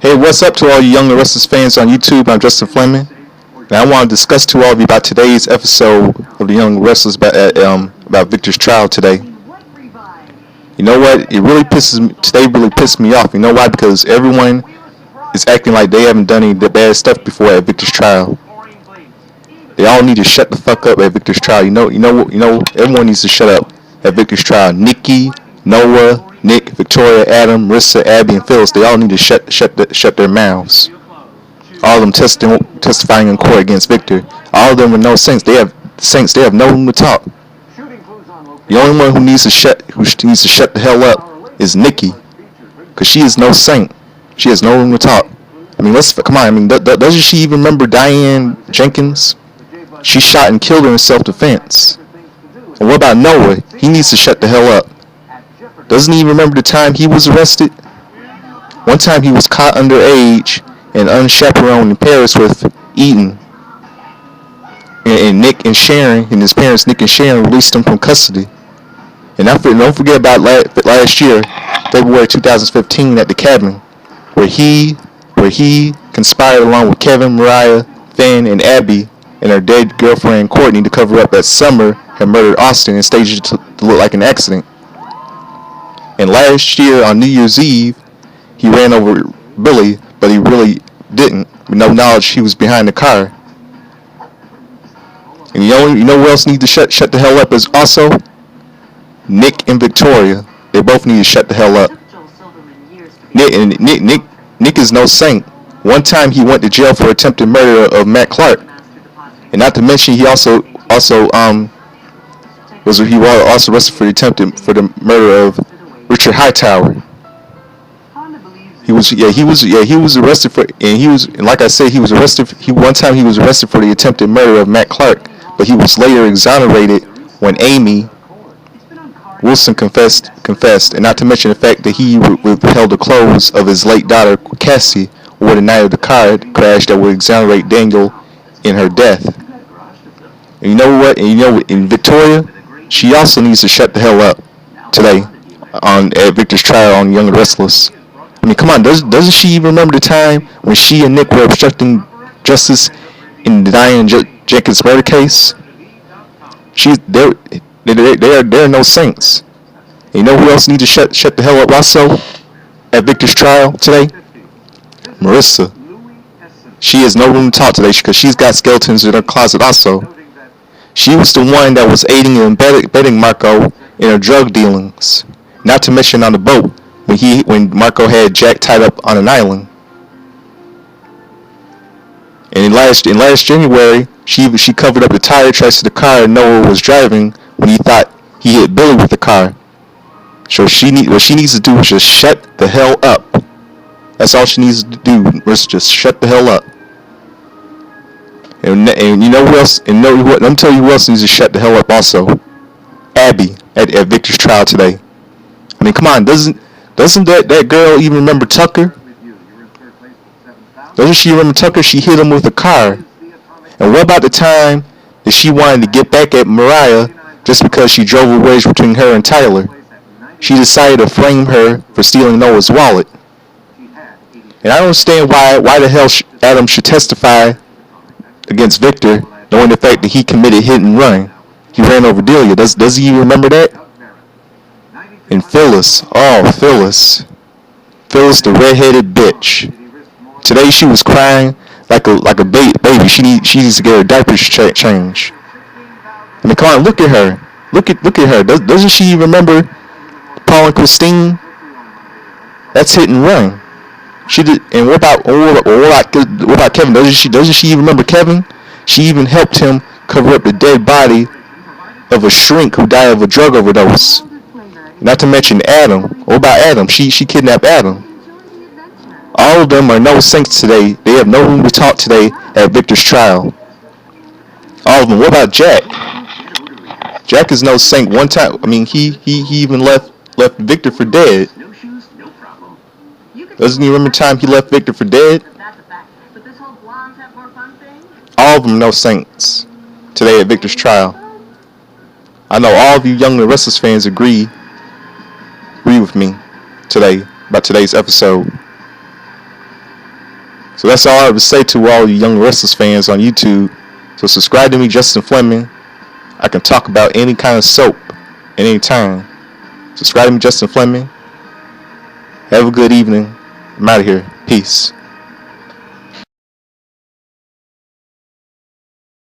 Hey, what's up to all you young and restless fans on YouTube? I'm Justin Fleming, and I want to discuss to all of you about today's episode of the Young Restless about Victor's trial today. You know what? It really pisses me today. Really pissed me off. You know why? Because everyone is acting like they haven't done any bad stuff before at Victor's trial. They all need to shut the fuck up at Victor's trial. Everyone needs to shut up at Victor's trial. Nikki, Noah, Nick, Victoria, Adam, Marissa, Abby, and Phyllis. They all need to shut their mouths. All of them testifying in court against Victor. All of them are no saints. They have no room to talk. The only one who needs to shut the hell up is Nikki, because she is no saint. She has no room to talk. I mean, come on. I mean, doesn't she even remember Diane Jenkins? She shot and killed her in self-defense. And what about Noah? He needs to shut the hell up. Doesn't he remember the time he was arrested? One time he was caught underage and unchaperoned in Paris with Eaton. And Nick and Sharon, and his parents, Nick and Sharon, released him from custody. And don't forget about last year, February 2015, at the cabin, where he conspired along with Kevin, Mariah, Finn, and Abby, and her dead girlfriend Courtney, to cover up that Summer had murdered Austin and staged it to look like an accident. And last year on New Year's Eve, he ran over Billy, but he really didn't, with no knowledge he was behind the car. And you know who else needs to shut the hell up is also Nick and Victoria. They both need to shut the hell up. Nick is no saint. One time he went to jail for attempted murder of Matt Clark, and not to mention he also was arrested for the murder of Richard Hightower. He was arrested for, and like I said, he was arrested. One time he was arrested for the attempted murder of Matt Clark, but he was later exonerated when Amy Wilson confessed, and not to mention the fact that he withheld the clothes of his late daughter Cassie over the night of the car crash that would exonerate Daniel in her death. And you know what? In Victoria, she also needs to shut the hell up today at Victor's trial on Young and Restless. I mean, come on, doesn't she even remember the time when she and Nick were obstructing justice in the Diane Jenkins murder case? They're no saints. And you know who else needs to shut the hell up also at Victor's trial today? Marissa. She has no room to talk today because she's got skeletons in her closet also. She was the one that was aiding and abetting Marco in her drug dealings. Not to mention on the boat when Marco had Jack tied up on an island. And in last January, she covered up the tire tracks of the car Noah was driving when he thought he hit Billy with the car. So what she needs to do is just shut the hell up. That's all she needs to do. Just shut the hell up. And you know who else? And let me tell you who else needs to shut the hell up also. Abby at Victor's trial today. I mean, come on, doesn't that girl even remember Tucker? Doesn't she remember Tucker? She hit him with a car. And what about the time that she wanted to get back at Mariah just because she drove a wedge between her and Tyler? She decided to frame her for stealing Noah's wallet. And I don't understand why the hell Adam should testify against Victor, knowing the fact that he committed hit and run. He ran over Delia. Does he even remember that? And Phyllis, the redheaded bitch. Today she was crying like a baby. She needs to get her diapers changed. I mean, come on, look at her. Look at her. Doesn't she even remember Paul and Christine? That's hit and run. She did. And what about Kevin? Doesn't she even remember Kevin? She even helped him cover up the dead body of a shrink who died of a drug overdose. Not to mention Adam. What about Adam? She kidnapped Adam. All of them are no saints today. They have no room to talk today at Victor's trial. All of them. What about Jack? Jack is no saint. One time, I mean, he even left Victor for dead. Doesn't he remember the time he left Victor for dead? All of them no saints today at Victor's trial. I know all of you Young and Restless fans agree with me today about today's episode. So that's all I have to say to all you Young Restless fans on YouTube. So subscribe to me, Justin Fleming. I can talk about any kind of soap at any time. Subscribe to me, Justin Fleming. Have a good evening. I'm out of here. Peace.